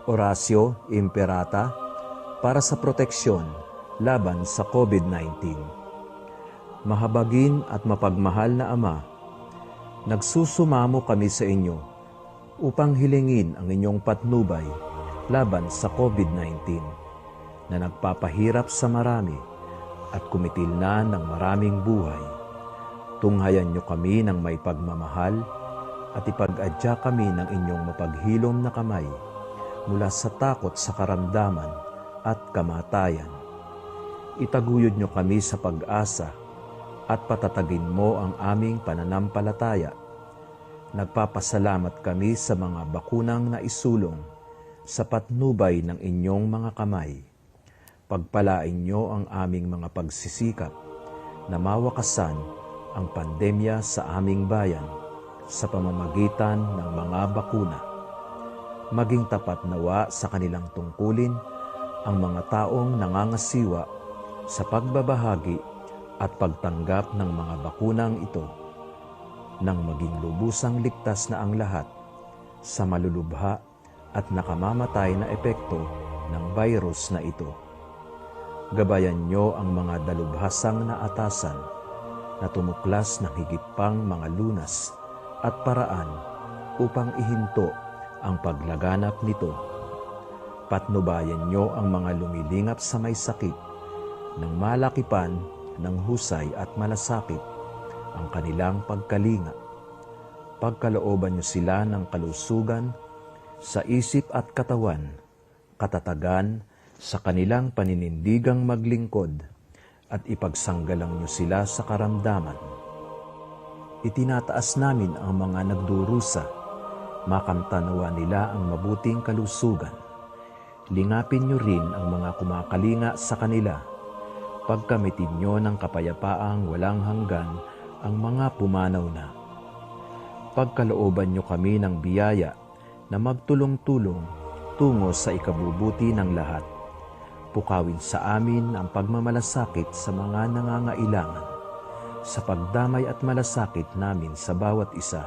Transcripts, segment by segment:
Orasio Imperata para sa proteksyon laban sa COVID-19. Mahabagin at mapagmahal na Ama, nagsusumamo kami sa inyo upang hilingin ang inyong patnubay laban sa COVID-19 na nagpapahirap sa marami at kumitil na ng maraming buhay. Tunghayan niyo kami ng may pagmamahal at ipag-adya kami ng inyong mapaghilom na kamay mula sa takot sa karamdaman at kamatayan. Itaguyod niyo kami sa pag-asa at patatagin mo ang aming pananampalataya. Nagpapasalamat kami sa mga bakunang naisulong sa patnubay ng inyong mga kamay. Pagpalain niyo ang aming mga pagsisikap na mawakasan ang pandemya sa aming bayan sa pamamagitan ng mga bakuna. Maging tapat nawa sa kanilang tungkulin ang mga taong nangangasiwa sa pagbabahagi at pagtanggap ng mga bakunang ito, nang maging lubusang ligtas na ang lahat sa malulubha at nakamamatay na epekto ng virus na ito. Gabayan niyo ang mga dalubhasang na atasan na tumuklas ng higit pang mga lunas at paraan upang ihinto ang paglaganap nito. Patnubayan niyo ang mga lumilingap sa may sakit ng malakipan ng husay at malasakit ang kanilang pagkalinga. Pagkalooban niyo sila ng kalusugan sa isip at katawan, katatagan sa kanilang paninindigang maglingkod, at ipagsanggalang niyo sila sa karamdaman. Itinataas namin ang mga nagdurusa, makamtanawa nila ang mabuting kalusugan. Lingapin niyo rin ang mga kumakalinga sa kanila. Pagkamitin niyo ng kapayapaang walang hanggan ang mga pumanaw na. Pagkalooban niyo kami ng biyaya na magtulong-tulong tungo sa ikabubuti ng lahat. Pukawin sa amin ang pagmamalasakit sa mga nangangailangan, sa pagdamay at malasakit namin sa bawat isa.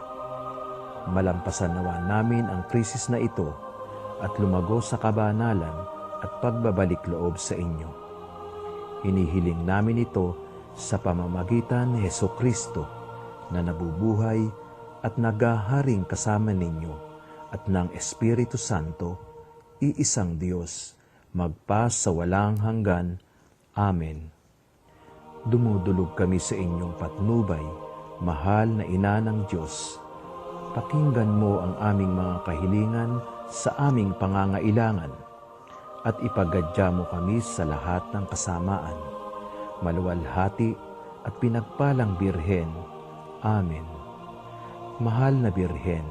Malampasan nawa namin ang krisis na ito at lumago sa kabanalan at pagbabalik loob sa inyo. Hinihiling namin ito sa pamamagitan ni Hesukristo na nabubuhay at naghaharing kasama ninyo at ng Espiritu Santo, iisang Diyos, magpa sa walang hanggan. Amen. Dumudulog kami sa inyong patnubay, mahal na Ina ng Diyos. Pakinggan mo ang aming mga kahilingan sa aming pangangailangan at ipagadya mo kami sa lahat ng kasamaan. Maluwalhati at pinagpalang Birhen. Amen. Mahal na Birhen,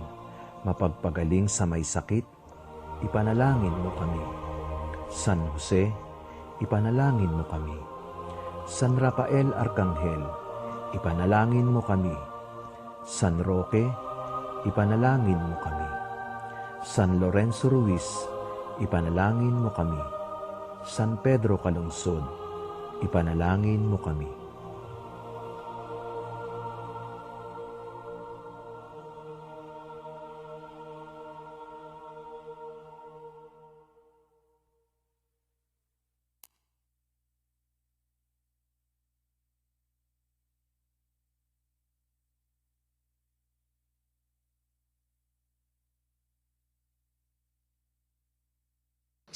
mapagpagaling sa may sakit, ipanalangin mo kami. San Jose, ipanalangin mo kami. San Rafael Arkanghel, ipanalangin mo kami. San Roque, ipanalangin mo kami. San Lorenzo Ruiz, ipanalangin mo kami. San Pedro Calungsod, ipanalangin mo kami.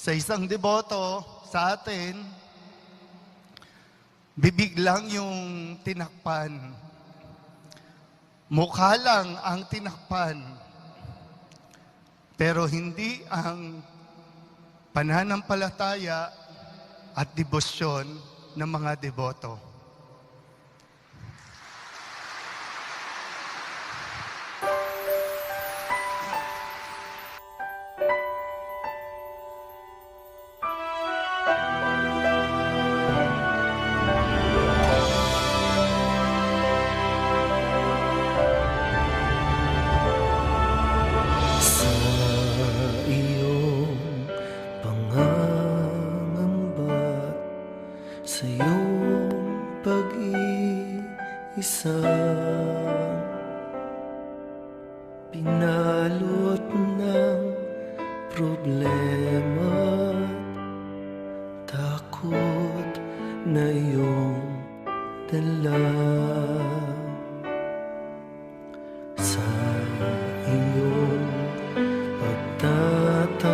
Sa isang deboto sa atin, bibig lang yung tinakpan. Mukha lang ang tinakpan. Pero hindi ang pananampalataya at debosyon ng mga deboto. Pinalot ng problema. dala sa iyong pagtatakot.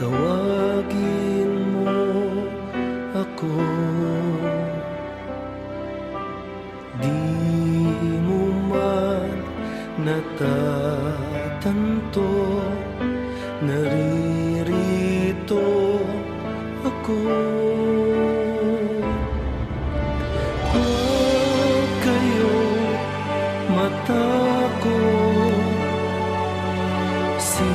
Tawagin mo ako, di mo man natatanto, naririto ako. Huwag kayo matakot, si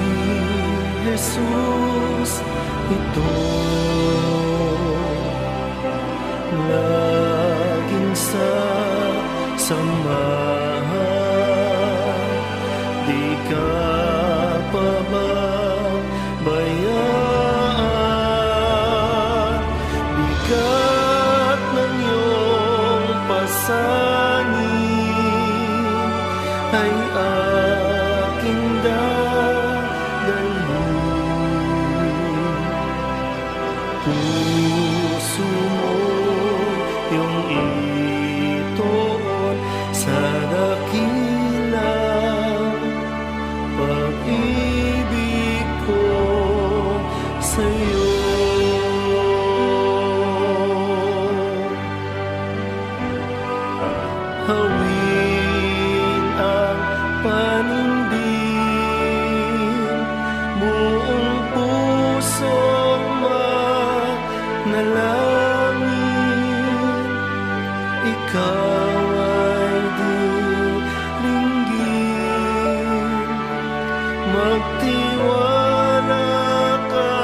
Jesus ito, laging samahan, di ka pababayaan. Bigat ng iyong pasanin ay aking dadalhin. Puso mo yung itoon sa dakilang pag-ibig ko sa'yo. Hawin ang panindig, buong pusong manalangin. Ikaw ay di linggin, magtiwala ka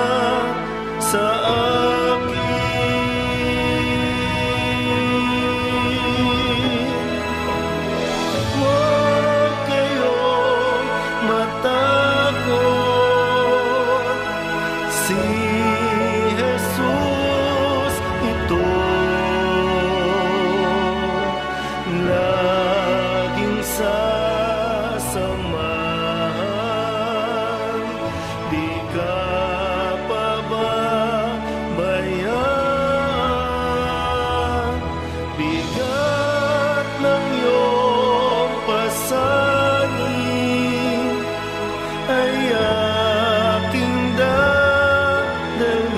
sa huwag kayong matakot, si Jesus ito, laging sasamahan, di ka pababayaan. Bigat ng iyong pasanin ay aking dadalhin.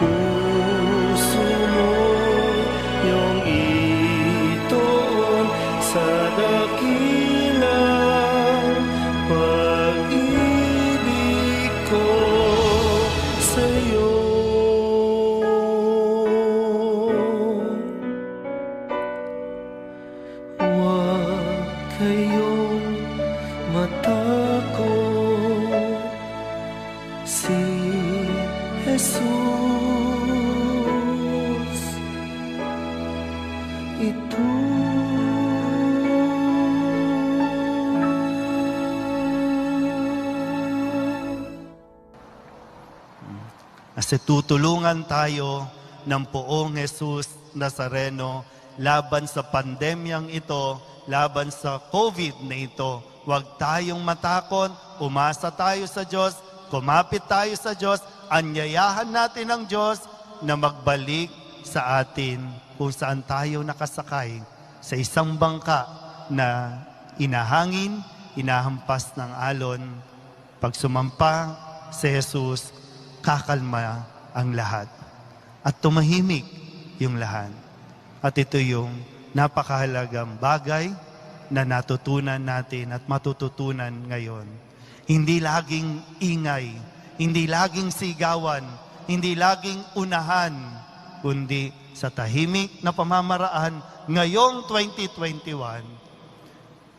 Puso mo yung itoon sa dakilang pag-ibig ko sa'yo. Huwag kayong matakot, si Jesus ito. Kasi tutulungan tayo ng poong Jesus Nazareno laban sa pandemyang ito, laban sa COVID na ito. Huwag tayong matakot, umasa tayo sa Diyos, kumapit tayo sa Diyos, anyayahan natin ang Diyos na magbalik sa atin kung saan tayo nakasakay sa isang bangka na inahangin, inahampas ng alon. Pag sumampa si Jesus, kakalma ang lahat at tumahimik yung lahat. At ito yung napakahalagang bagay na natutunan natin at matututunan ngayon. Hindi laging ingay, hindi laging sigawan, hindi laging unahan, kundi sa tahimik na pamamaraan ngayong 2021,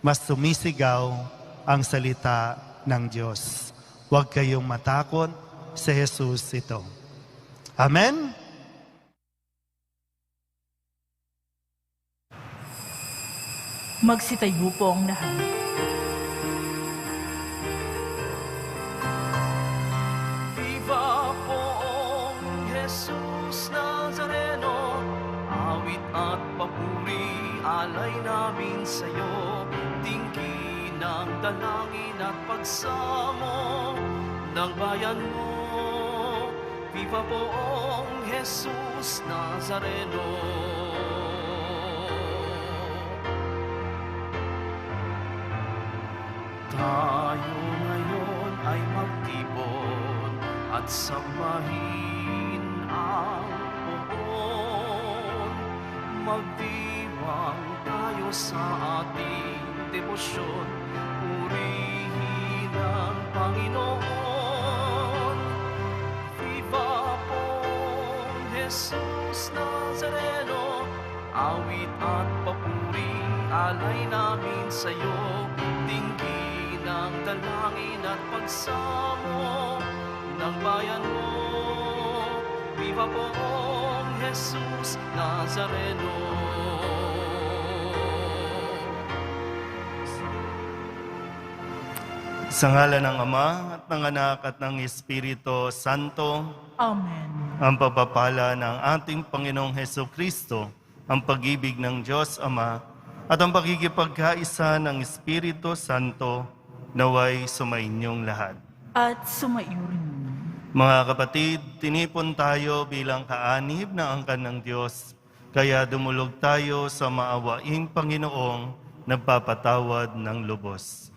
mas sumisigaw ang salita ng Diyos. Huwag kayong matakot, si Jesus ito. Amen? Magsitayo po ang lahat. Viva poong Jesus Nazareno, awit at papuri alay namin sa'yo, tingin ng dalangin at pagsamo ng bayan mo. Viva poong Jesus Nazareno. Tayo ngayon ay magtipon at sambahin ang poon. Magdiwang tayo sa ating debosyon, purihin ang Panginoon. Viva poong Jesus Nazareno, awit at papuri alay namin sa'yo. Dinggin ang dalangin at pagsamo ng bayan mo. Viva poong Jesus Nazareno. Sa ngalan ng Ama at ng Anak at ng Espiritu Santo, Amen. ang pagpapala ng ating Panginoong Hesukristo, ang pag-ibig ng Diyos Ama, at ang pakikipagkaisa ng Espiritu Santo, naway sumainyong lahat. At sumaiyo rin. Mga kapatid, tinipon tayo bilang kaanib na angkan ng Diyos, kaya dumulog tayo sa maawaing Panginoong nagpapatawad ng lubos.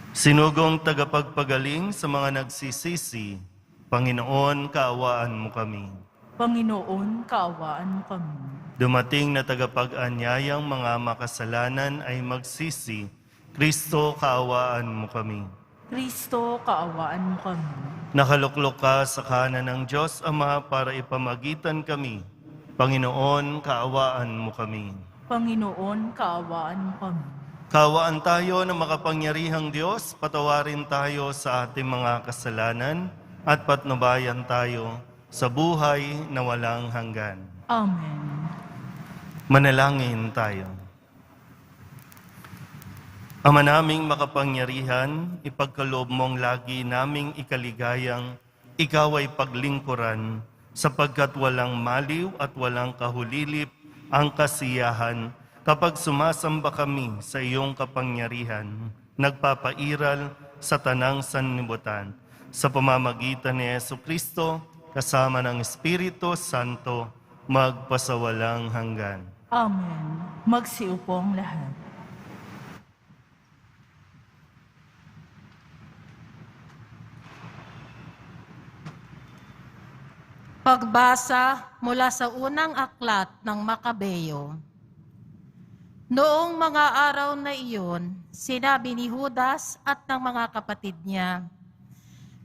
Sinugong tagapagpagaling sa mga nagsisisi, Panginoon, kaawaan mo kami. Panginoon, kaawaan mo kami. Dumating na tagapag-anyayang mga makasalanan ay magsisi, Kristo, kaawaan mo kami. Kristo, kaawaan mo kami. Nakaluklok ka sa kanan ng Diyos Ama para ipamagitan kami. Panginoon, kaawaan mo kami. Panginoon, kaawaan mo kami. Kaawaan tayo ng makapangyarihang Diyos, patawarin tayo sa ating mga kasalanan at patnubayan tayo sa buhay na walang hanggan. Amen. Manalangin tayo. Ama naming makapangyarihan, ipagkaloob mong lagi naming ikaligayang ikaw ay paglingkuran sapagkat walang maliw at walang kahulilip ang kasiyahan kapag sumasamba kami sa iyong kapangyarihan, nagpapairal sa tanang sanlibutan sa pamamagitan ni Jesucristo kasama ng Espiritu Santo magpasawalang hanggan. Amen. Magsiupo ang lahat. Pagbasa mula sa unang aklat ng Makabeyo. Noong mga araw na iyon, sinabi ni Judas at ng mga kapatid niya,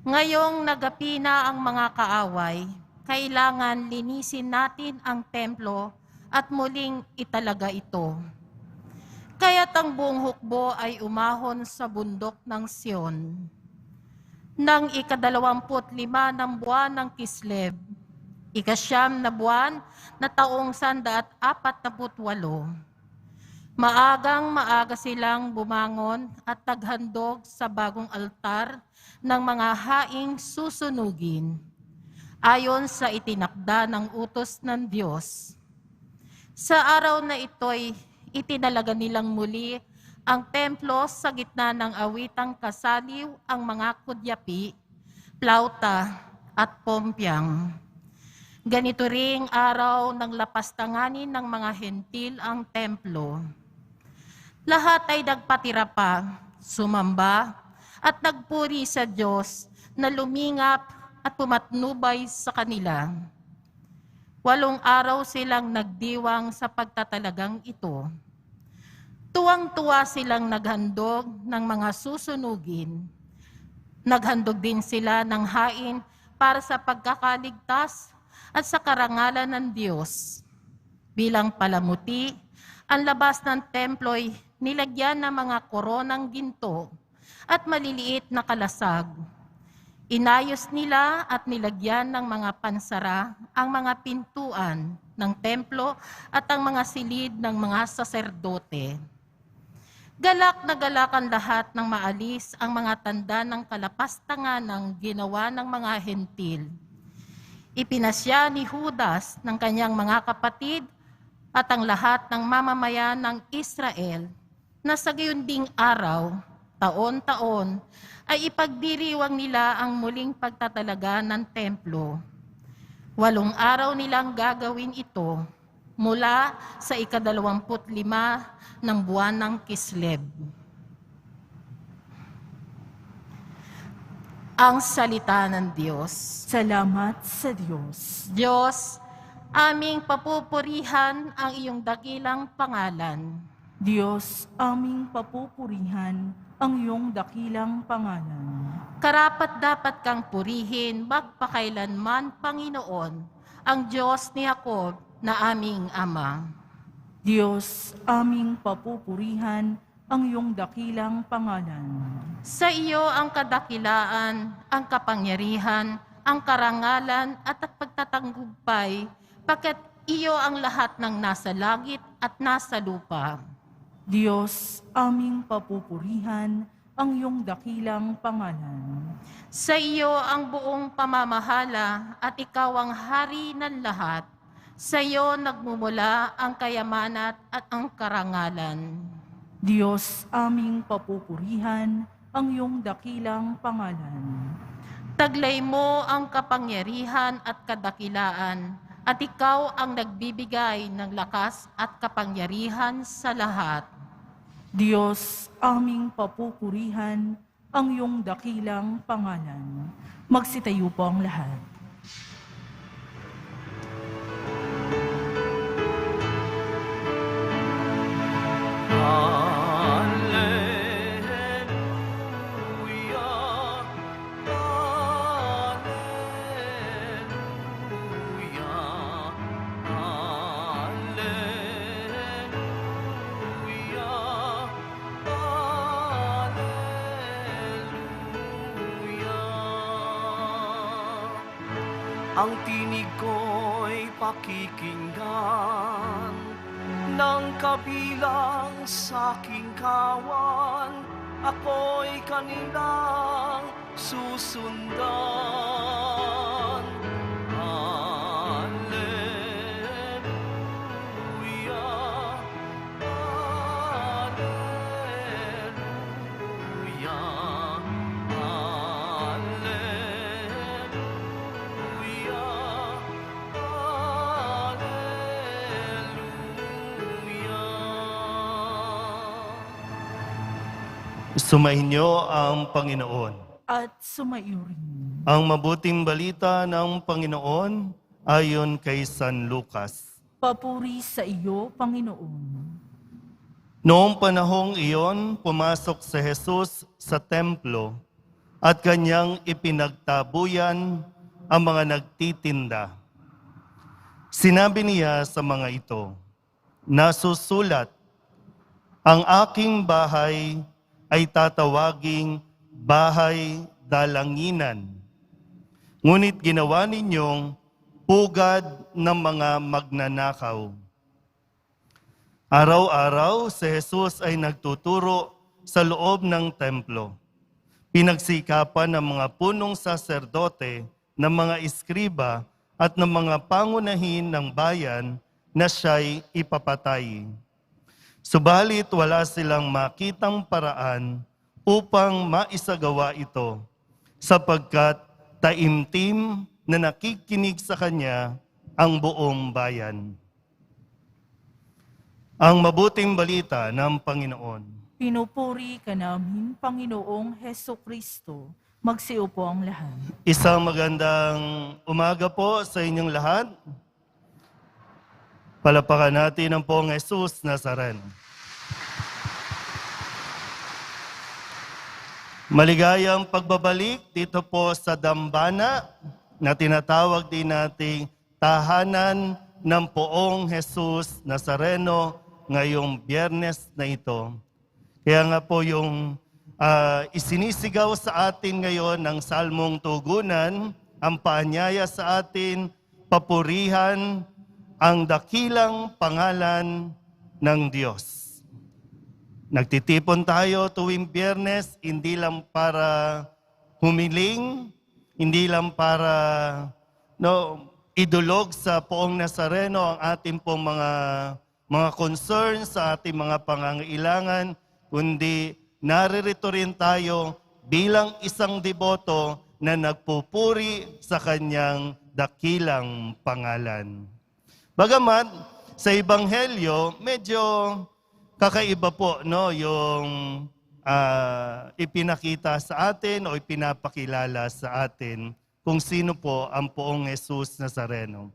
"Ngayong nagapi na ang mga kaaway, kailangan linisin natin ang templo at muling italaga ito." Kaya't ang buong hukbo ay umahon sa bundok ng Sion. Nang ika-25 ng buwan ng Kislev, ika-9 na buwan na taong 148, maagang-maaga silang bumangon at naghandog sa bagong altar ng mga haing susunugin, ayon sa itinakda ng utos ng Diyos. Sa araw na ito'y itinalaga nilang muli ang templo sa gitna ng awitang kasaliw ang mga kudyapi, plauta at pompyang. Ganito ring araw ng lapastanganin ng mga hentil ang templo. Lahat ay nagpatira pa, sumamba, at nagpuri sa Diyos na lumingap at pumatnubay sa kanila. 8 araw silang nagdiwang sa pagtatalagang ito. Tuwang-tuwa silang naghandog ng mga susunugin. Naghandog din sila ng hain para sa pagkakaligtas at sa karangalan ng Diyos. Bilang palamuti, ang labas ng templo'y nilagyan ng mga koronang ginto at maliliit na kalasag. Inayos nila at nilagyan ng mga pansara ang mga pintuan ng templo at ang mga silid ng mga saserdote. Galak na galak ang lahat ng maalis ang mga tanda ng kalapastangan ng ginawa ng mga hentil. Ipinasya ni Judas ng kanyang mga kapatid at ang lahat ng mamamayan ng Israel na sa gayon ding araw, taon-taon ay ipagdiriwang nila ang muling pagtatalaga ng templo. 8 araw nilang gagawin ito mula sa ika-25 ng buwan ng Kislev. Ang salita ng Diyos. Salamat sa Diyos. Diyos, aming papupurihan ang iyong dakilang pangalan. Diyos, aming papupurihan ang iyong dakilang pangalan. Karapat-dapat kang purihin magpakailanman, Panginoon, ang Diyos ni Jacob na aming Ama. Diyos, aming papupurihan ang iyong dakilang pangalan. Sa iyo ang kadakilaan, ang kapangyarihan, ang karangalan at pagtatanggugpay, pagkat iyo ang lahat ng nasa langit at nasa lupa. Diyos, aming papupurihan ang iyong dakilang pangalan. Sa iyo ang buong pamamahala at ikaw ang hari ng lahat. Sa iyo nagmumula ang kayamanan at ang karangalan. Diyos, aming papupurihan ang iyong dakilang pangalan. Taglay mo ang kapangyarihan at kadakilaan, at ikaw ang nagbibigay ng lakas at kapangyarihan sa lahat. Diyos, aming papupurihan ang iyong dakilang pangalan. Magsitayo po ang lahat. Ang tinig ko'y pakikinggan ng kabilang sa aking kawan, ako'y kanilang susundan. Alleluia, Alleluia, Sumainyo ang Panginoon. At sumaiyo rin. Ang mabuting balita ng Panginoon ayon kay San Lucas. Papuri sa iyo, Panginoon. Noong panahong iyon, pumasok si Jesus sa templo at kanyang ipinagtabuyan ang mga nagtitinda. Sinabi niya sa mga ito, nasusulat, ang aking bahay ay tatawaging bahay dalanginan. Ngunit ginawa ninyong pugad ng mga magnanakaw. Araw-araw si Jesus ay nagtuturo sa loob ng templo. Pinagsikapan ng mga punong saserdote, ng mga iskriba at ng mga pangunahin ng bayan na siya'y ipapatay. Subalit wala silang makitang paraan upang maisagawa ito, sapagkat taimtim na nakikinig sa kanya ang buong bayan. Ang mabuting balita ng Panginoon. Pinupuri ka namin, Panginoong Hesukristo. Magsiupo ang lahat. Isang magandang umaga po sa inyong lahat. Palapakan natin ang Poong Jesus Nazaren. Maligayang pagbabalik dito po sa dambana na tinatawag din nating tahanan ng Poong Jesus Nazareno ngayong Biyernes na ito. Kaya nga po yung isinisigaw sa atin ngayon ng Salmong Tugunan, ang paanyaya sa atin, papurihan ang dakilang pangalan ng Diyos. Nagtitipon tayo tuwing Biyernes, hindi lang para humiling, hindi lang para idulog sa Poong Nazareno ang ating pong mga concerns, sa ating mga pangangailangan, kundi naririto rin tayo bilang isang deboto na nagpupuri sa kanyang dakilang pangalan. Bagamat sa Ebanghelyo, medyo kakaiba po no, yung ipinakita sa atin o ipinapakilala sa atin kung sino po ang Poong Jesus Nazareno.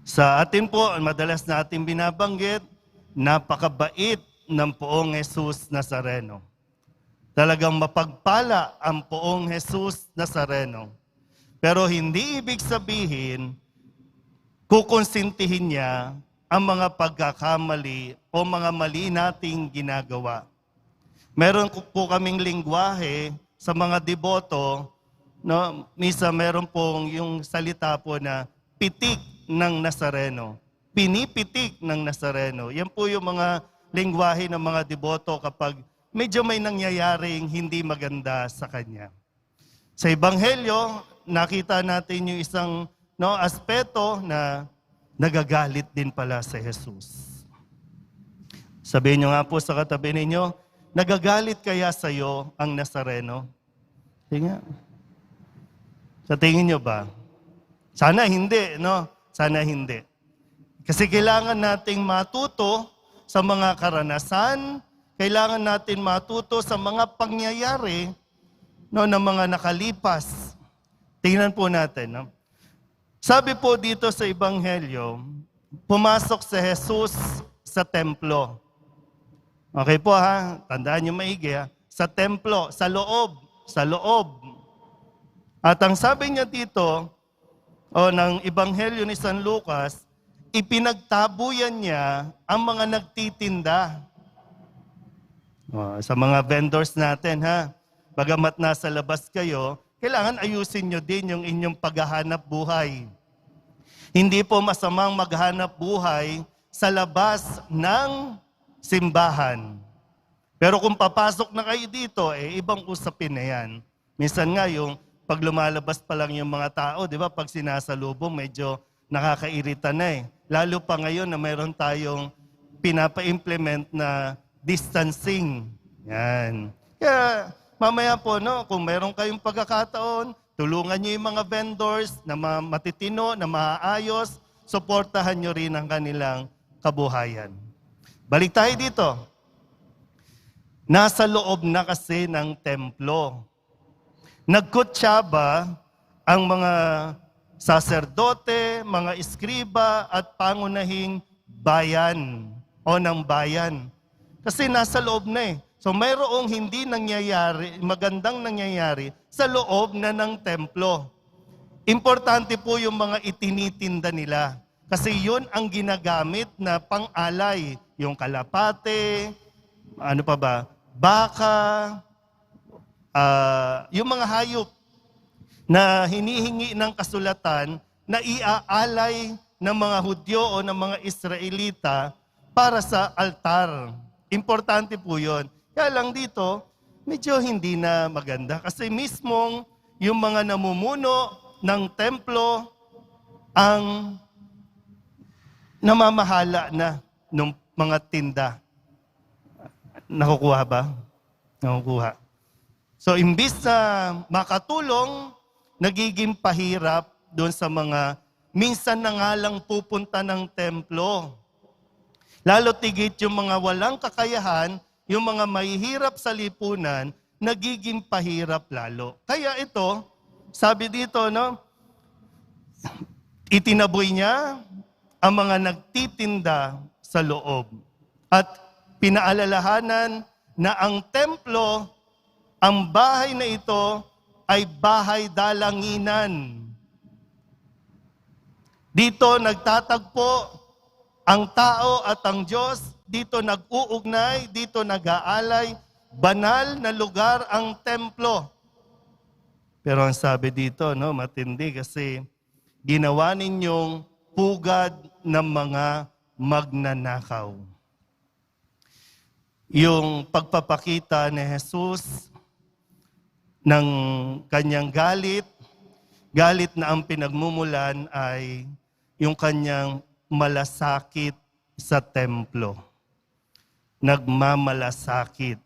Sa atin po, madalas natin binabanggit, napakabait ng Poong Jesus Nazareno. Talagang mapagpala ang Poong Jesus Nazareno. Pero hindi ibig sabihin, kukonsintihin niya ang mga pagkakamali o mga mali nating ginagawa. Meron po kaming lingwahe sa mga deboto, no? Misa meron pong yung salita po na pitik ng Nazareno. Pinipitik ng Nazareno. Yan po yung mga lingwahe ng mga deboto kapag medyo may nangyayaring hindi maganda sa kanya. Sa Ebanghelyo, nakita natin yung isang aspeto na nagagalit din pala si Jesus. Sabihin nyo nga po sa katabi ninyo, nagagalit kaya sa iyo ang Nazareno? Tingnan. Sa tingin nyo ba? Sana hindi, no? Sana hindi. Kasi kailangan nating matuto sa mga karanasan, kailangan natin matuto sa mga pangyayari no, ng mga nakalipas. Tingnan po natin. No? Sabi po dito sa Ebanghelyo, pumasok si Jesus sa templo. Okay po ha, tandaan nyo maigi ha. Sa templo, sa loob. At ang sabi niya dito, ng Ebanghelyo ni San Lucas, ipinagtabuyan niya ang mga nagtitinda. Sa mga vendors natin ha, bagamat nasa labas kayo, kailangan ayusin nyo din yung inyong paghahanap buhay. Hindi po masamang maghanap buhay sa labas ng simbahan. Pero kung papasok na kayo dito, ibang usapin na yan. Minsan nga yung pag lumalabas pa lang yung mga tao, di ba, pag sinasalubong, medyo nakakairita na Lalo pa ngayon na mayroon tayong pinapa-implement na distancing. Yan. Kaya mamaya po, no, kung mayroon kayong pagkakataon, tulungan nyo yung mga vendors na matitino, na maayos, suportahan nyo rin ang kanilang kabuhayan. Balik tayo dito. Nasa loob na kasi ng templo. Nagkutsaba ang mga saserdote, mga iskriba at pangunahing bayan o ng bayan. Kasi nasa loob na So mayroong hindi nangyayari, magandang nangyayari sa loob na ng templo. Importante po yung mga itinitinda nila. Kasi yun ang ginagamit na pang-alay. Yung kalapate, ano pa ba, baka, yung mga hayop na hinihingi ng kasulatan na iaalay ng mga Hudyo o ng mga Israelita para sa altar. Importante po yun. Kaya lang dito, medyo hindi na maganda. Kasi mismong yung mga namumuno ng templo ang namamahala na ng mga tinda. Nakukuha ba? Nakukuha. So, imbis na makatulong, nagiging pahirap doon sa mga minsan na nga lang pupunta ng templo. Lalo tigit yung mga walang kakayahan, yung mga mahihirap sa lipunan, nagiging pahirap lalo. Kaya ito, sabi dito, no, itinaboy niya ang mga nagtitinda sa loob. At pinaalalahanan na ang templo, ang bahay na ito, ay bahay dalanginan. Dito nagtatagpo ang tao at ang Diyos, dito nag-uugnay, dito nag-aalay, banal na lugar ang templo. Pero ang sabi dito, no, matindi kasi ginawa ninyong pugad ng mga magnanakaw. Yung pagpapakita ni Jesus ng kanyang galit na ang pinagmumulan ay yung kanyang malasakit sa templo. Nagmamalasakit.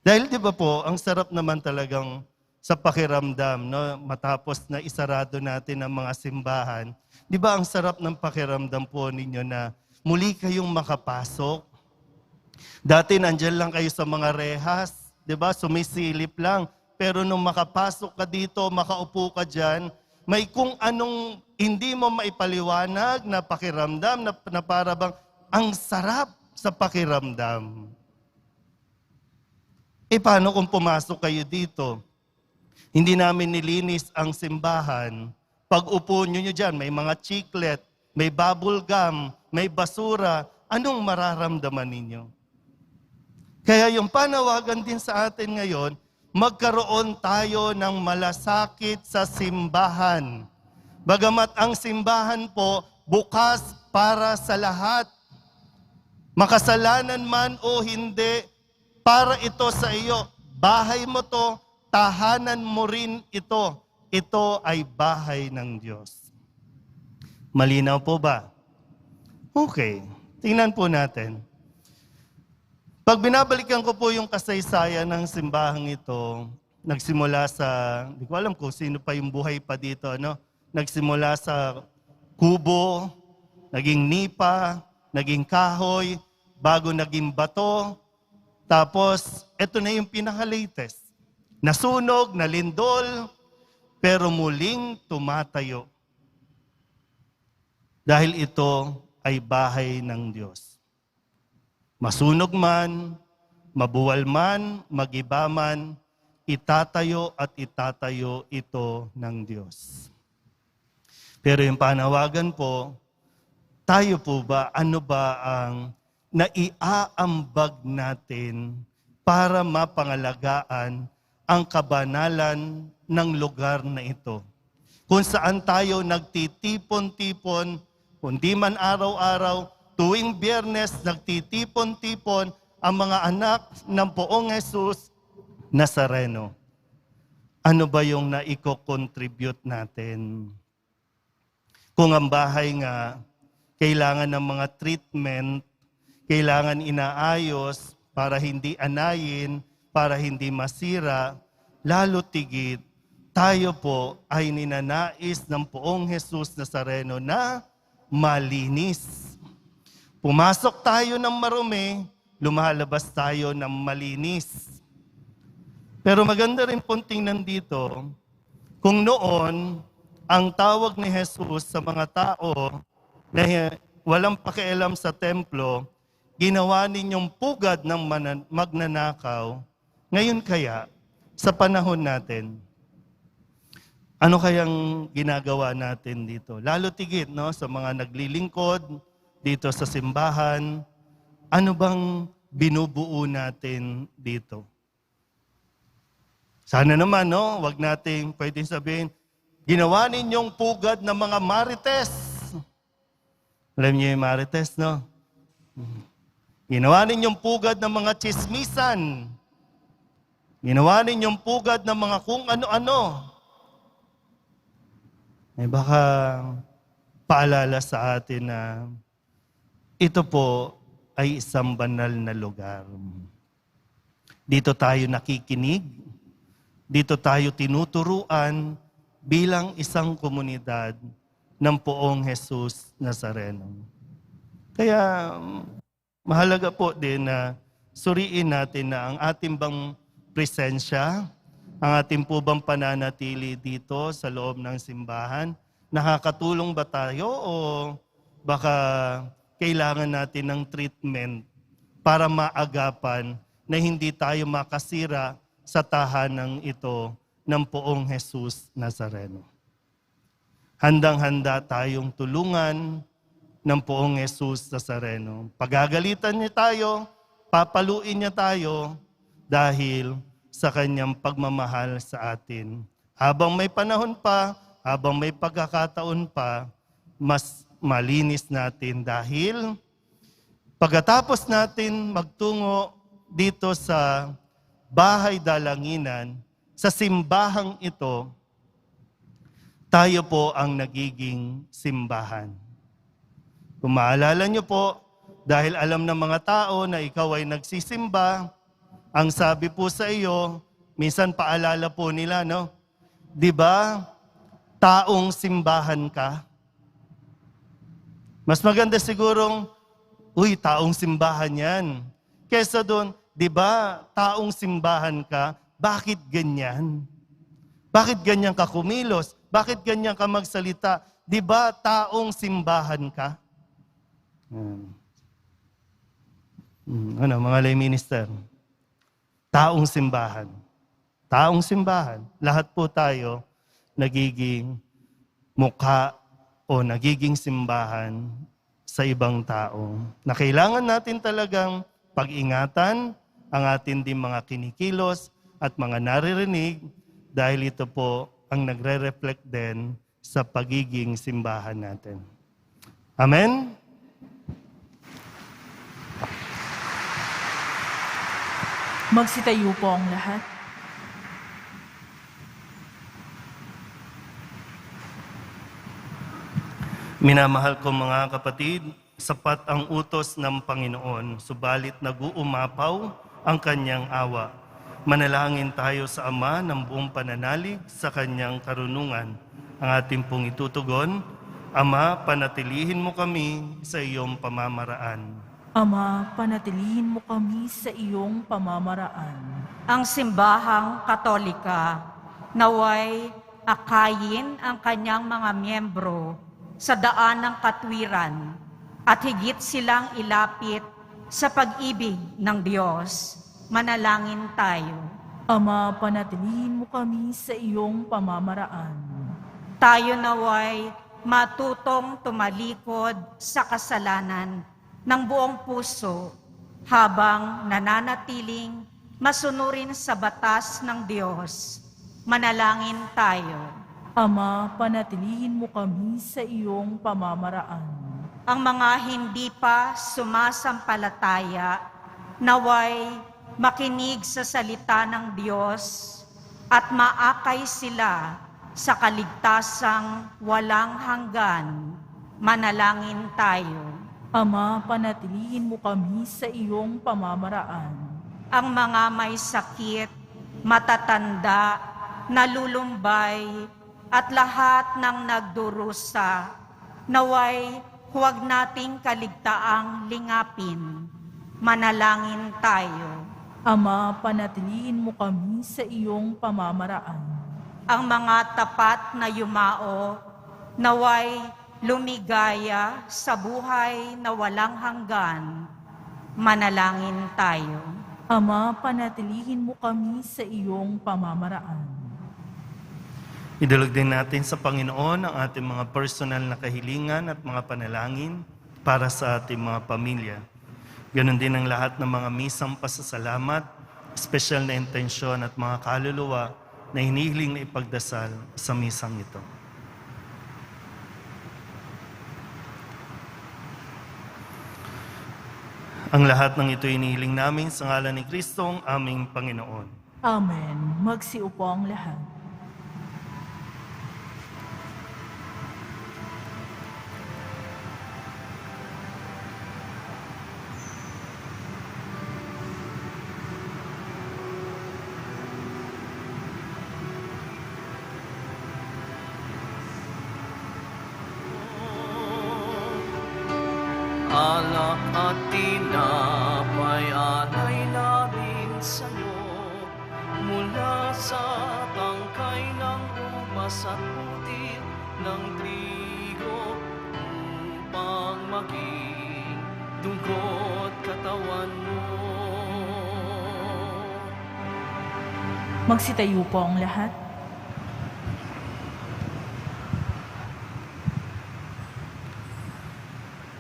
Dahil di ba po, ang sarap naman talagang sa pakiramdam, no? Matapos na isarado natin ang mga simbahan, di ba ang sarap ng pakiramdam po ninyo na muli kayong makapasok? Dati nandyan lang kayo sa mga rehas, di ba? Sumisilip lang. Pero nung makapasok ka dito, makaupo ka dyan, may kung anong hindi mo maipaliwanag na pakiramdam na para bang ang sarap sa pakiramdam. Paano kung pumasok kayo dito? Hindi namin nilinis ang simbahan. Pag upo nyo dyan, may mga chiclet, may bubble gum, may basura. Anong mararamdaman ninyo? Kaya yung panawagan din sa atin ngayon, magkaroon tayo ng malasakit sa simbahan. Bagamat ang simbahan po bukas para sa lahat. Makasalanan man o hindi, para ito sa iyo. Bahay mo to, tahanan mo rin ito. Ito ay bahay ng Diyos. Malinaw po ba? Okay, tingnan po natin. Pag binabalikan ko po yung kasaysayan ng simbahang ito, nagsimula sa, hindi ko alam kung sino pa yung buhay pa dito, no? Nagsimula sa kubo, naging nipa, naging kahoy, bago naging bato, tapos ito na yung pinaka-latest. Nasunog, nalindol, pero muling tumatayo. Dahil ito ay bahay ng Diyos. Masunog man, mabuwal man, magiba man, itatayo at itatayo ito ng Diyos. Pero yung panawagan po, tayo po ba, ano ba ang naiaambag natin para mapangalagaan ang kabanalan ng lugar na ito? Kung saan tayo nagtitipon-tipon, kundi man araw-araw, tuwing Biyernes, nagtitipon-tipon ang mga anak ng Poong Jesus Nazareno. Ano ba yung naiko-contribute natin? Kung ang bahay nga, kailangan ng mga treatment, kailangan inaayos para hindi anayin, para hindi masira, lalo tigit, tayo po ay ninanais ng Poong Jesus Nazareno na malinis. Pumasok tayo ng marumi, lumalabas tayo ng malinis. Pero maganda rin pong tingnan dito, kung noon, ang tawag ni Jesus sa mga tao na walang pakialam sa templo, ginawa ninyong pugad ng magnanakaw. Ngayon kaya, sa panahon natin, ano kayang ginagawa natin dito? Lalo tigit, no, sa mga naglilingkod dito sa simbahan, ano bang binubuo natin dito? Sana naman, no, wag nating pwedeng sabihin, ginawa ninyong pugad ng mga marites. Alam niyo yung marites, no? Ginawa ninyong pugad ng mga chismisan. Ginawa ninyong pugad ng mga kung ano-ano. Baka paalala sa atin na ito po ay isang banal na lugar. Dito tayo nakikinig, dito tayo tinuturuan bilang isang komunidad ng Poong Jesus Nazareno. Kaya mahalaga po din na suriin natin na ang ating bang presensya, ang ating po bang pananatili dito sa loob ng simbahan, nakakatulong ba tayo o baka kailangan natin ng treatment para maagapan na hindi tayo makasira sa tahanang ito ng Poong Jesus Nazareno. Handang-handa tayong tulungan ng Poong Jesus Nazareno. Pagagalitan niya tayo, papaluin niya tayo dahil sa kanyang pagmamahal sa atin. Habang may panahon pa, habang may pagkakataon pa, mas malinis natin dahil pagkatapos natin magtungo dito sa bahay dalanginan, sa simbahang ito, tayo po ang nagiging simbahan. Kung maalala niyo po, dahil alam ng mga tao na ikaw ay nagsisimba, ang sabi po sa iyo, minsan paalala po nila, no? Di ba, taong simbahan ka? Mas maganda sigurong, uy, taong simbahan yan. Kesa doon, di ba, taong simbahan ka, bakit ganyan? Bakit ganyan ka kumilos? Bakit ganyan ka magsalita? Di ba, taong simbahan ka? Ano, mga lay minister? Taong simbahan. Taong simbahan. Lahat po tayo nagiging mukha o nagiging simbahan sa ibang tao. Na kailangan natin talagang pag-ingatan ang ating din mga kinikilos at mga naririnig dahil ito po ang nagre-reflect din sa pagiging simbahan natin. Amen? Magsitayo po ang lahat. Minamahal ko mga kapatid, sapat ang utos ng Panginoon, subalit nag-uumapaw ang kanyang awa. Manalangin tayo sa Ama ng buong pananalig sa kanyang karunungan. Ang ating pong itutugon, Ama, panatilihin mo kami sa iyong pamamaraan. Ama, panatilihin mo kami sa iyong pamamaraan. Ang simbahang katolika naway akayin ang kanyang mga miyembro sa daan ng katwiran at higit silang ilapit sa pag-ibig ng Diyos. Manalangin tayo. Ama, panatilihin mo kami sa iyong pamamaraan. Tayo naway matutong tumalikod sa kasalanan ng buong puso habang nananatiling masunurin sa batas ng Diyos. Manalangin tayo. Ama, panatilihin mo kami sa iyong pamamaraan. Ang mga hindi pa sumasampalataya naway makinig sa salita ng Diyos at maakay sila sa kaligtasang walang hanggan. Manalangin tayo. Ama, panatilihin mo kami sa iyong pamamaraan. Ang mga may sakit, matatanda, nalulumbay, at lahat ng nagdurusa, naway huwag nating kaligtaang lingapin. Manalangin tayo. Ama, panatilihin mo kami sa iyong pamamaraan. Ang mga tapat na yumao, naway lumigaya sa buhay na walang hanggan. Manalangin tayo. Ama, panatilihin mo kami sa iyong pamamaraan. Idulog din natin sa Panginoon ang ating mga personal na kahilingan at mga panalangin para sa ating mga pamilya. Ganon din ang lahat ng mga misang pasasalamat, espesyal na intensyon at mga kaluluwa na hinihiling na ipagdasal sa misang ito. Ang lahat ng ito inihiling namin sa ngalan ni Kristong aming Panginoon. Amen. Magsiupo ang lahat. Alak at tinapay alay namin sa'yo, mula sa tangkay ng ubas at puti ng trigo, upang maging dugo't katawan mo. Magsitayo po ang lahat.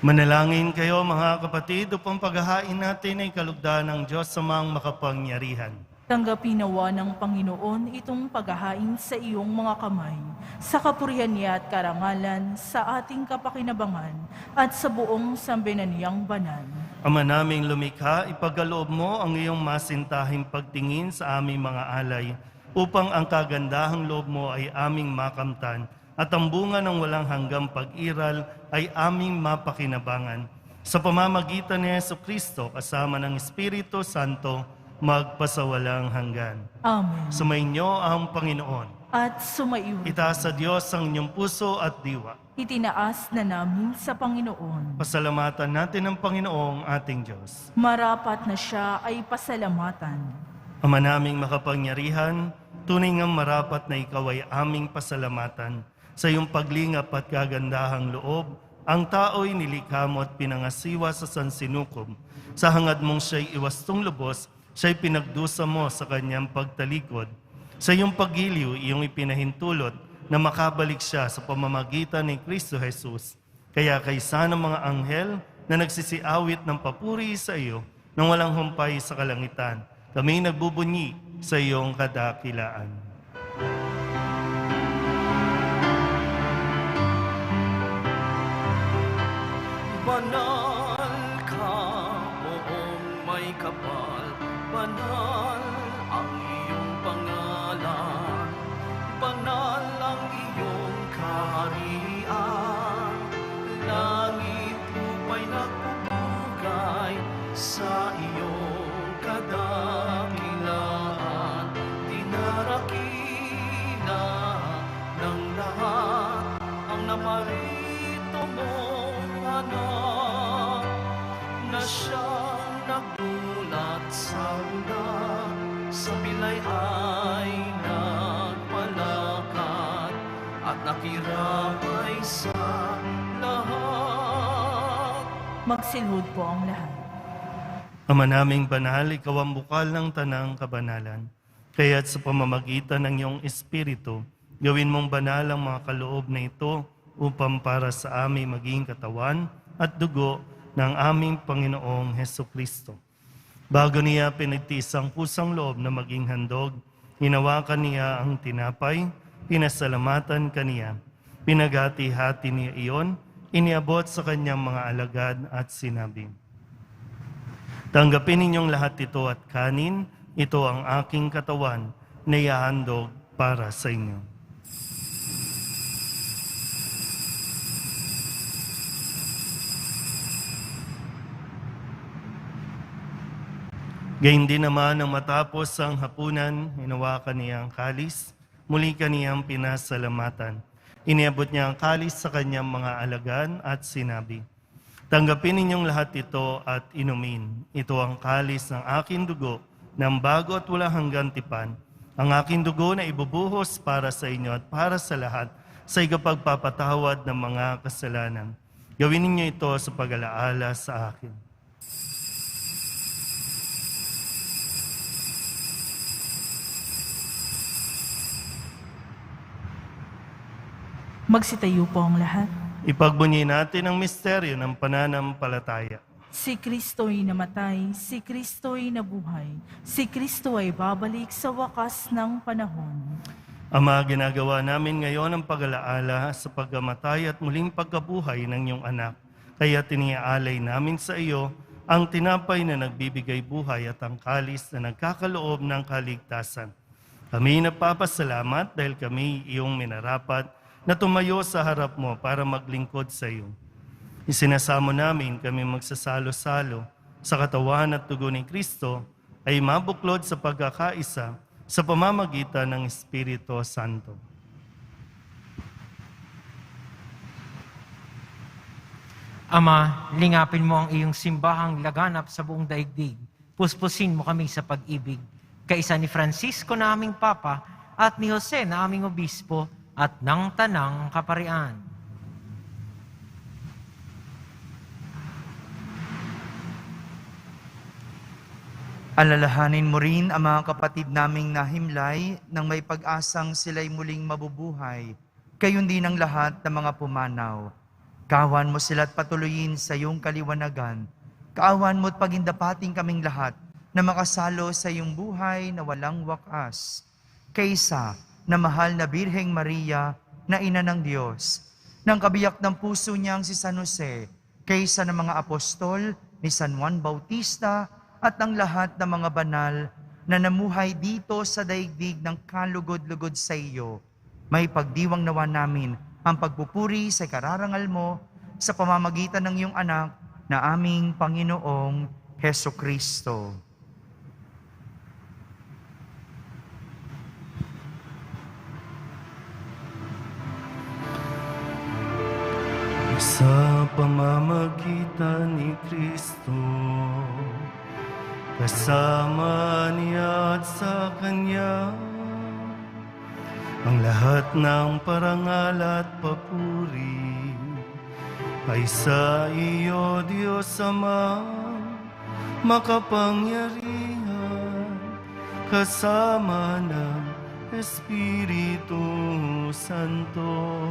Manalangin kayo mga kapatid upang paghahain natin ay kalugdan ng Diyos sa mga makapangyarihan. Tanggapin nawa ng Panginoon itong paghahain sa iyong mga kamay, sa kapurihan niya at karangalan, sa ating kapakinabangan at sa buong sambayanang banal. Ama naming lumikha, ipagkaloob mo ang iyong masintahing pagtingin sa aming mga alay, upang ang kagandahang loob mo ay aming makamtan, at ang bunga ng walang hanggang pag-iral ay aming mapakinabangan. Sa pamamagitan ni Jesucristo kasama ng Espiritu Santo, magpasawalang hanggan. Amen. Sumainyo ang Panginoon. At sumaiyo, Itaas sa Diyos ang inyong puso at diwa. itinaas na namin sa Panginoon. Pasalamatan natin ang Panginoong ating Diyos. Marapat na siya ay pasalamatan. Ama naming makapangyarihan, tunay ngang marapat na ikaw ay aming pasalamatan. Sa iyong paglingap at kagandahang loob, ang tao'y nilikha mo at pinangasiwa sa sansinukob. Sa hangad mong siya'y iwastong lubos, siya'y pinagdusa mo sa kanyang pagtalikod. Sa iyong paggiliw, iyong ipinahintulot na makabalik siya sa pamamagitan ni Kristo Jesus. Kaya kaysa ng mga anghel na nagsisiawit ng papuri sa iyo nang walang humpay sa kalangitan, kami nagbubunyi sa iyong kadakilaan. Banal ka, poong may kapal, banal ang iyong pangalan, banal ang iyong kaharian, langit lupa'y nagpupugay sa iyong kadakilaan, dinarakila ng lahat ang namarito mong anak na siyang nagdulat sa ulat, sa pilay ay nagpalakad at nakiramay sa lahat. Magsilhod po ang lahat. Ama naming banal, ikaw ang bukal ng tanang kabanalan. Kaya't sa pamamagitan ng iyong Espiritu, gawin mong banal ang mga kaloob na ito upang para sa aming maging katawan at dugo ng aming Panginoong Hesukristo. Bago niya pinagtiis ang pusang loob na maging handog, hinawakan niya ang tinapay, pinasalamatan kaniya, pinagati-hati niya iyon, iniabot sa kanyang mga alagad at sinabi, "Tanggapin ninyong lahat ito at kanin, ito ang aking katawan na ihahandog para sa inyo." Gayun din naman nang matapos ang hapunan, hinawakan niya ang kalis, muli kaniyang pinasalamatan. Iniabot niya ang kalis sa kanyang mga alagan at sinabi, "Tanggapin ninyong lahat ito at inumin. Ito ang kalis ng aking dugo, ng bago at walang hanggang tipan. Ang aking dugo na ibubuhos para sa inyo at para sa lahat sa ikapagpapatawad ng mga kasalanan. Gawin ninyo ito sa pag-alaala sa akin." Magsitayo po ang lahat. Ipagbunyi natin ang misteryo ng pananampalataya. Si Kristo'y namatay, si Kristo'y nabuhay, si Kristo ay babalik sa wakas ng panahon. Ama, ginagawa namin ngayon ang pag-alaala sa pagkamatay at muling pagkabuhay ng iyong anak. Kaya tiniaalay namin sa iyo ang tinapay na nagbibigay buhay at ang kalis na nagkakaloob ng kaligtasan. Kami nagpapasalamat dahil kami iyong minarapat na tumayo sa harap mo para maglingkod sa iyo. Isinasamo namin kami magsasalo-salo sa katawan at dugo ni Kristo ay mabuklod sa pagkakaisa sa pamamagitan ng Espiritu Santo. Ama, lingapin mo ang iyong simbahang laganap sa buong daigdig. Puspusin mo kami sa pag-ibig. Kaisa ni Francisco na aming Papa at ni Jose na aming Obispo at ng Tanang Kaparian. Alalahanin mo rin ang mga kapatid naming nahimlay nang may pag-asang sila'y muling mabubuhay. Gayon din ang lahat ng mga pumanaw. Kaawan mo sila't patuloyin sa iyong kaliwanagan. Kaawan mo't pagindapating kaming lahat na makasalo sa iyong buhay na walang wakas. Kaysa na mahal na Birheng Maria na ina ng Diyos, ng kabiyak ng puso niyang si San Jose, kaysa ng mga apostol ni San Juan Bautista at ng lahat ng mga banal na namuhay dito sa daigdig ng kalugod-lugod sa iyo, may pagdiwang nawa namin ang pagpupuri sa kararangal mo sa pamamagitan ng iyong anak na aming Panginoong Hesukristo. Sa pamamagitan ni Kristo, kasama niya at sa Kanya, ang lahat ng parangal at papuri ay sa iyo, Diyos Ama, makapangyarihan, kasama ng Espiritu Santo,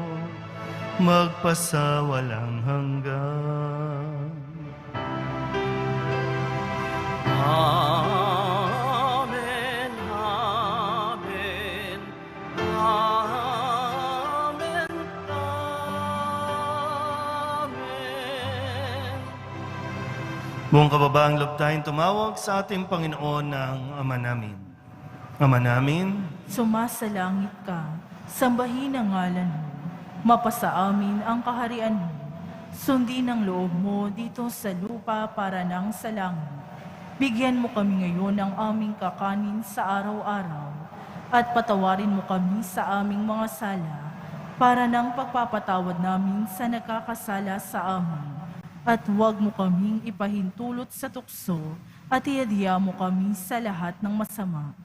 magpasawalang hanggan. Amen, amen, amen, amen. Buong kababaang loob tayong tumawag sa ating Panginoon ng Ama namin. Ama namin, Sumasalangit ka, sambahin ang ngalan mo. Mapasa amin ang kaharian mo. Sundin ang loob mo dito sa lupa para nang sa langit. Bigyan mo kami ngayon ng aming kakanin sa araw-araw. At patawarin mo kami sa aming mga sala para nang pagpapatawad namin sa nagkakasala sa amin. At huwag mo kaming ipahintulot sa tukso at iadya mo kami sa lahat ng masama.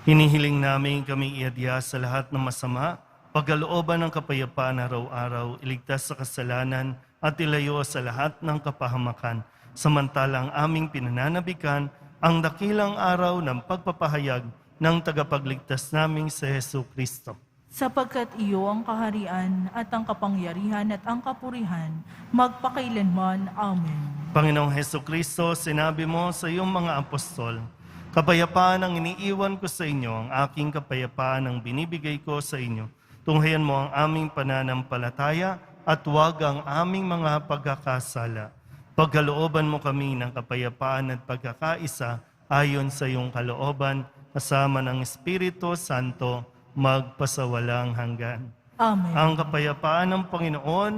hinihiling namin kami iadya sa lahat ng masama, pagkalooban ng kapayapaan araw-araw, iligtas sa kasalanan at ilayo sa lahat ng kapahamakan, samantalang aming pinananabikan ang dakilang araw ng pagpapahayag ng tagapagligtas naming si Hesu Kristo. Sapagkat iyo ang kaharian at ang kapangyarihan at ang kapurihan, magpakailanman. Amen. Panginoong Hesu Kristo, sinabi mo sa iyong mga apostol, kapayapaan ang iniiwan ko sa inyo, ang aking kapayapaan ang binibigay ko sa inyo. Tunghayan mo ang aming pananampalataya at huwag ang aming mga pagkakasala. Pagkalooban mo kami ng kapayapaan at pagkakaisa ayon sa iyong kalooban, kasama ng Espiritu Santo, magpasawalang hanggan. Amen. Ang kapayapaan ng Panginoon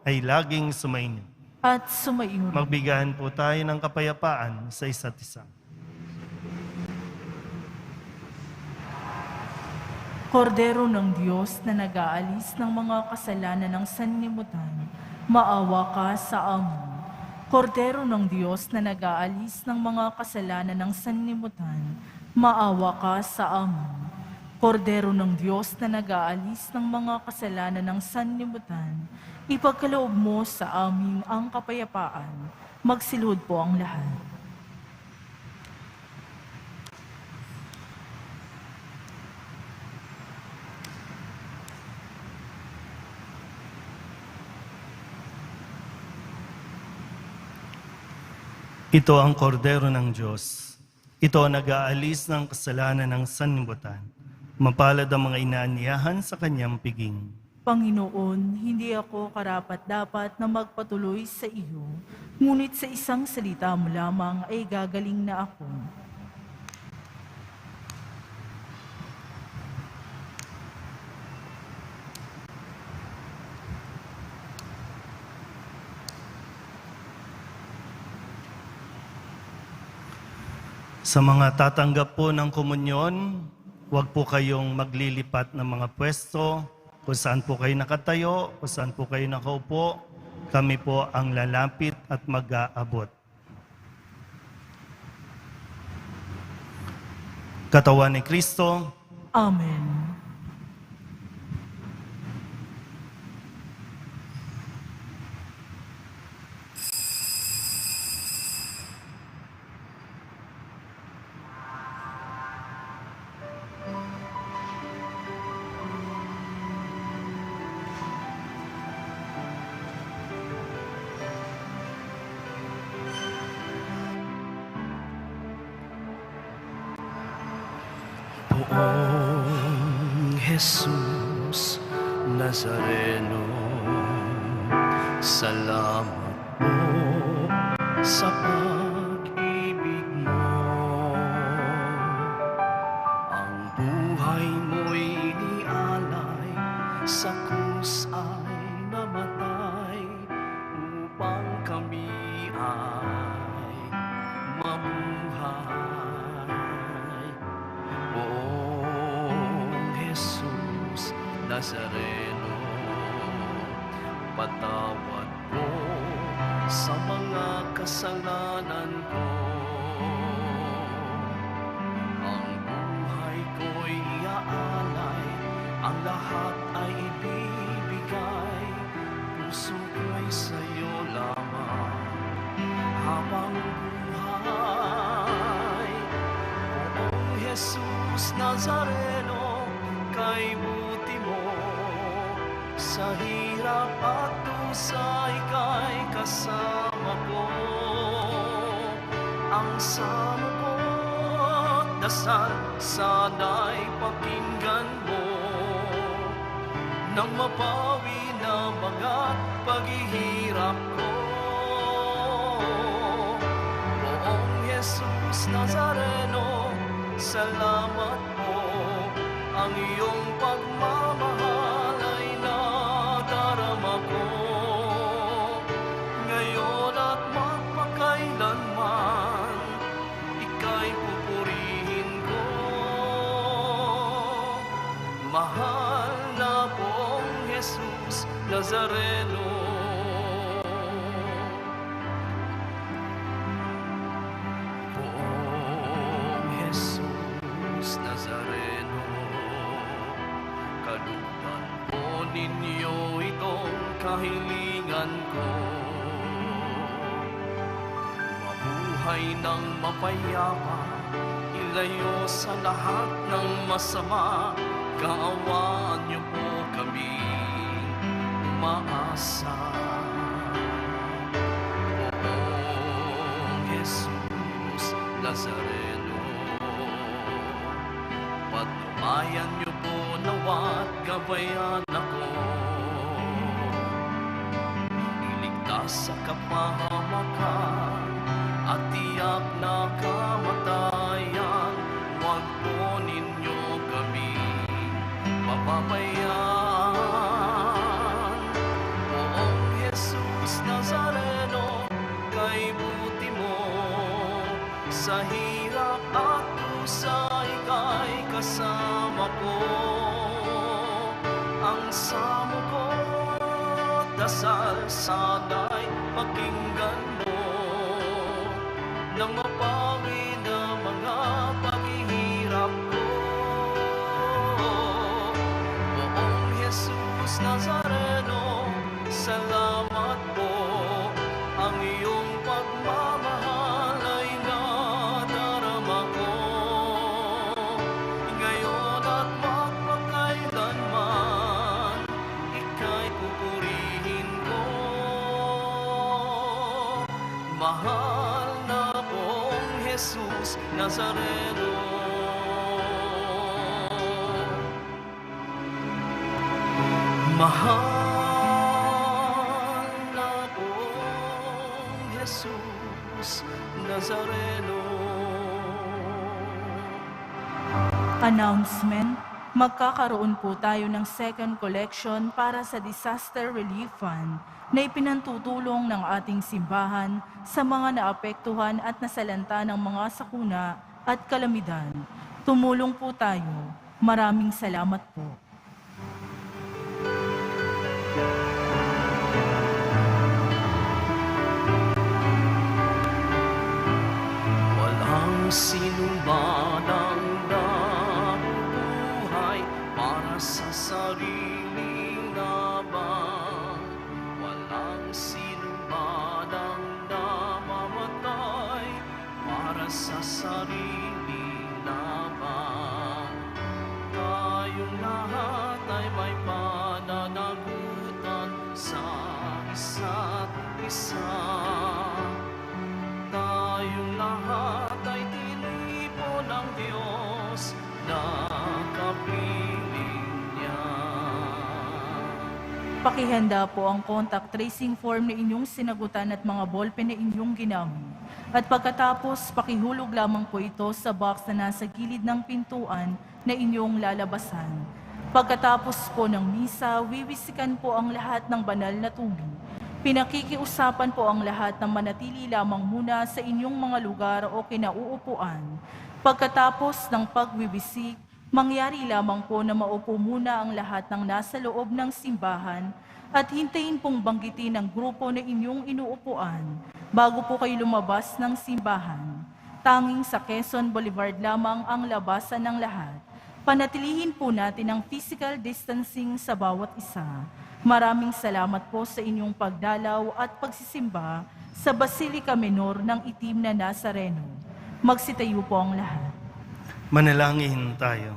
ay laging sumainyo. At sumaiyo rin. Magbigayan po tayo ng kapayapaan sa isa't isa. Kordero ng Diyos na nag-aalis ng mga kasalanan ng sanlibutan, maawa ka sa amin. Kordero ng Diyos na nag-aalis ng mga kasalanan ng sanlibutan, maawa ka sa amin. Kordero ng Diyos na nag-aalis ng mga kasalanan ng sanlibutan, ipagkaloob mo sa amin ang kapayapaan. Magsilhod po ang lahat. Ito ang kordero ng Diyos. Ito ang nag-aalis ng kasalanan ng sanlibutan. Mapalad ang mga inaanyahan sa kanyang piging. Panginoon, hindi ako karapat-dapat na magpatuloy sa iyo, ngunit sa isang salita mo lamang ay gagaling na ako. Sa mga tatanggap po ng komunyon, huwag po kayong maglilipat ng mga pwesto. Kung saan po kayo nakatayo, kung saan po kayo nakaupo, kami po ang lalapit at mag-aabot. Katawan ni Kristo. Amen. Poong Jesus Nazareno, salamat po sa pag-ibig mo. Ang buhay mo'y inialay, sa krus ay namatay, upang kami ay mamuhay. Poong Jesus Nazareno, kasalanan ko. Ang buhay ko'y iaalay, ang lahat ay ibibigay, puso ko'y sa'yo lamang habang buhay. Poong Jesus Nazareno, kay buti mo, sa hirap at dusa ika'y kasama ko. Ang samo ko't dasal sana'y pakinggan mo, nang mapawi na mga paghihirap ko. Poong Jesus Nazareno, salamat po, ang iyong pagmamahal ay nadarama ko. Ngayon at magpakailanman, ika'y pupurihin ko. Mahal na Poong Jesus Nazareno, Poong Jesus Nazareno, kalugdan po ninyo itong kahilingan ko. Mabuhay ng mapayapa, ilayo sa lahat ng masama, kaawaan niyo po kami umaasa. Poong Jesus Nazareno, patnubayan niyo po nawa't gabayan ako, iligtas sa kapahamakan at tiyak na kamatayan. Huwag po ninyo kami papabayaan. Poong Jesus Nazareno, kay buti mo, sa hirap at dusa ika'y kasama ko. Ang samo ko, dasal sana'y pakinggan mo, nang mapawi na mga paghihirap ko. Poong Jesus Nazareno, salamat po, ang iyong pagmamahal ay nadarama ko. Ngayon at magpakailanman, ika'y pupurihin ko. Mahal na Poong Jesus Nazareno, mahal na Poong Jesus Nazareno. Announcement, magkakaroon po tayo ng second collection para sa Disaster Relief Fund na ipinantutulong ng ating simbahan sa mga naapektuhan at nasalanta ng mga sakuna at kalamidad. Tumulong po tayo. Maraming salamat po. Walang sinuman ang nabubuhay para sa sariling laban. Walang sinuman ang namamatay para sa sariling laban. Tayong lahat ay may pananagutan sa isa't isa. Tayong lahat ay tinipon ng Diyos na kapiling niya. Pakihanda po ang contact tracing form na inyong sinagutan at mga ballpen na inyong ginamit. At pagkatapos, pakihulog lamang po ito sa box na nasa gilid ng pintuan na inyong lalabasan. Pagkatapos po ng misa, wiwisikan po ang lahat ng banal na tubig. Pinakikiusapan po ang lahat na manatili lamang muna sa inyong mga lugar o kinauupuan. Pagkatapos ng pagwiwisik, mangyari lamang po na maupo muna ang lahat ng nasa loob ng simbahan at hintayin pong banggitin ang grupo na inyong inuupuan. Bago po kayo lumabas ng simbahan, tanging sa Quezon Boulevard lamang ang labasan ng lahat. Panatilihin po natin ang physical distancing sa bawat isa. Maraming salamat po sa inyong pagdalaw at pagsisimba sa Basilica Menor ng Itim na Nazareno. Magsitayo po ang lahat. Manalangin tayo.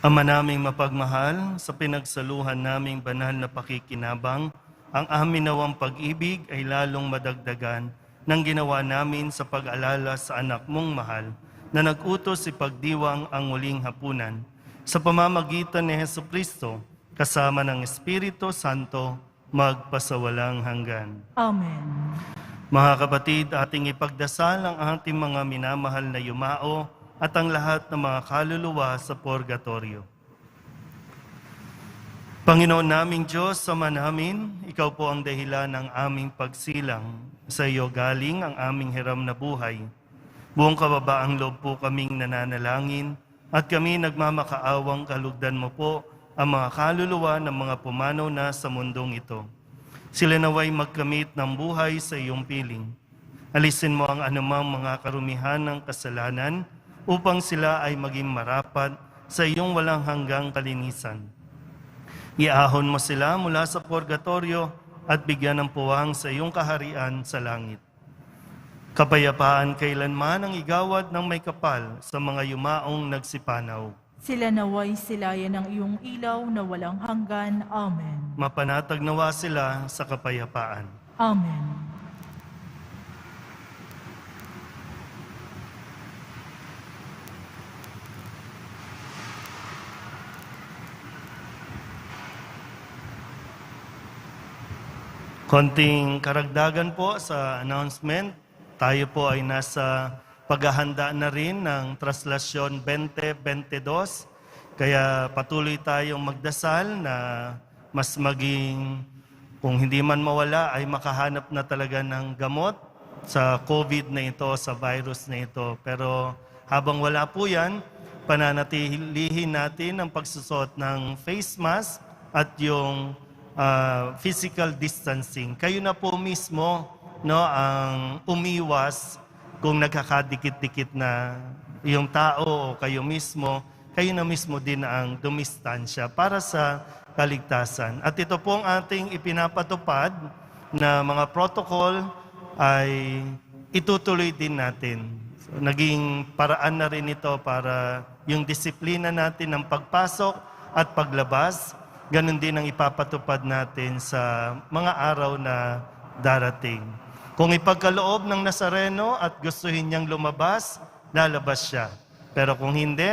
Ama naming mapagmahal, sa pinagsaluhan naming banal na pakikinabang, ang amin nawang pag-ibig ay lalong madagdagan ng ginawa namin sa pag-alala sa anak mong mahal na nag-utos ipagdiwang ang muling hapunan sa pamamagitan ni Jesucristo kasama ng Espiritu Santo magpasawalang hanggan. Amen. Mga kapatid, ating ipagdasal ang ating mga minamahal na yumao at ang lahat ng mga kaluluwa sa purgatorio. Panginoon naming Diyos, Ama namin, Ikaw po ang dahilan ng aming pagsilang. Sa iyo galing ang aming hiram na buhay. Buong kababaang loob po kaming nananalangin at kami nagmamakaawang kalugdan mo po ang mga kaluluwa ng mga pumanaw na sa mundong ito. Sila naway magkamit ng buhay sa iyong piling. Alisin mo ang anumang mga karumihan ng kasalanan upang sila ay maging marapat sa iyong walang hanggang kalinisan. Iahon mo sila mula sa purgatorio at bigyan ng puwang sa iyong kaharian sa langit. Kapayapaan kailanman ang igawad ng may kapal sa mga yumaong nagsipanaw. Sila naway silayan ng iyong ilaw na walang hanggan. Amen. Mapanatag nawa sila sa kapayapaan. Amen. Konting karagdagan po sa announcement. Tayo po ay nasa paghahanda na rin ng Traslasyon 2022. Kaya patuloy tayong magdasal na mas maging, kung hindi man mawala, ay makahanap na talaga ng gamot sa COVID na ito, sa virus na ito. Pero habang wala po yan, pananatilihin natin ang pagsusot ng face mask at yung physical distancing. Kayo na po mismo ang umiwas kung nagkakadikit-dikit na yung tao o kayo na mismo din ang dumistansya para sa kaligtasan. At ito pong ating ipinapatupad na mga protocol ay itutuloy din natin. So, naging paraan na rin ito para yung disiplina natin ng pagpasok at paglabas, ganun din ang ipapatupad natin sa mga araw na darating. Kung ipagkaloob ng Nazareno at gustuhin niyang lumabas, lalabas siya. Pero kung hindi,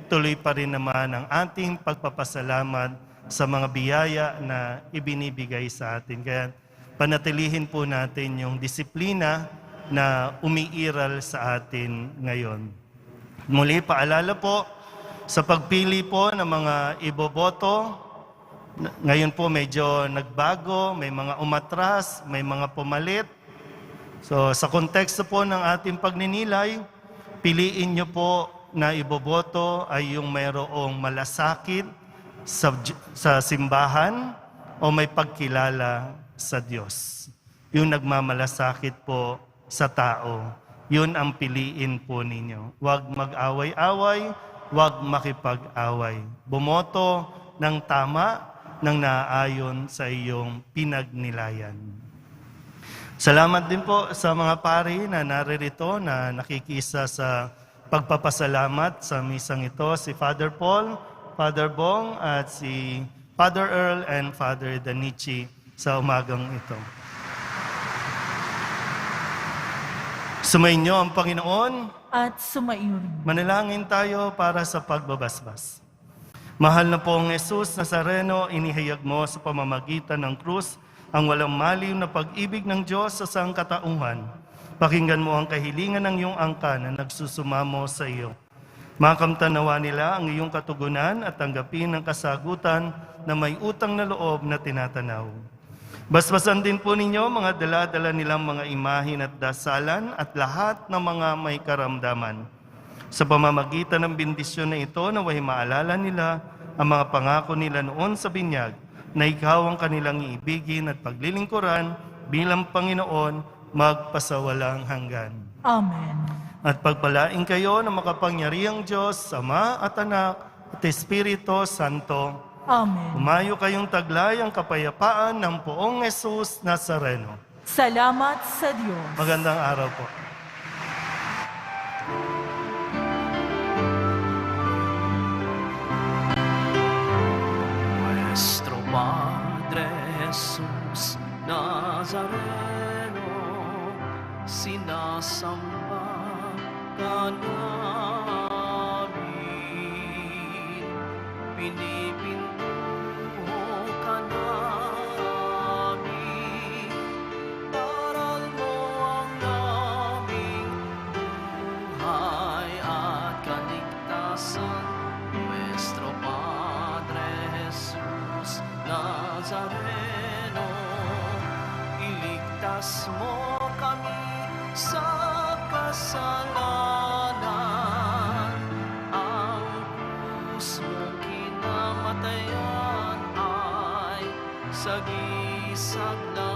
tuloy pa rin naman ang ating pagpapasalamat sa mga biyaya na ibinibigay sa atin. Kaya panatilihin po natin yung disiplina na umiiral sa atin ngayon. Muli, paalala po, sa pagpili po ng mga iboboto, ngayon po medyo nagbago, may mga umatras, may mga pumalit. So sa konteksto po ng ating pagninilay, piliin nyo po na iboboto ay yung mayroong malasakit sa simbahan o may pagkilala sa Diyos. Yung nagmamalasakit po sa tao, yun ang piliin po ninyo. Huwag mag-away-away, huwag makipag-away. Bumoto ng tama, ng naaayon sa iyong pinagnilayan. Salamat din po sa mga pari na naririto na nakikisa sa pagpapasalamat sa misang ito, si Father Paul, Father Bong, at si Father Earl and Father Danichi sa umagang ito. Sumainyo ang Panginoon at sumaiyo rin. Manalangin tayo para sa pagbabasbas. Mahal na pong Jesus Nazareno, inihayag mo sa pamamagitan ng krus ang walang maliw na pag-ibig ng Diyos sa sangkatauhan. Pakinggan mo ang kahilingan ng iyong angkan na nagsusumamo sa iyo. Makamtanawa nila ang iyong katugunan at tanggapin ang kasagutan na may utang na loob na tinatanaw. Basbasan din po ninyo mga dala-dala nilang mga imahin at dasalan at lahat ng mga may karamdaman. Sa pamamagitan ng bendisyon na ito, naway maalala nila ang mga pangako nila noon sa binyag na ikaw ang kanilang iibigin at paglilingkuran bilang Panginoon magpasawalang hanggan. Amen. At pagpalain kayo ng makapangyarihang Diyos, Ama at Anak at Espiritu Santo. Amen. Umayo kayong taglay ang kapayapaan ng Poong Jesus Nazareno. Salamat sa Diyos. Magandang araw po. Nuestro Padre Jesús Nazareno, sinasamba ka namin, pinipinto ka namin, daral mo ang aming buhay at kaligtasan. Nuestro Padre Jesus Nazareno, iligtas mo kami sa kasalanan. Ang krus mong kinamatayan ay sagisag na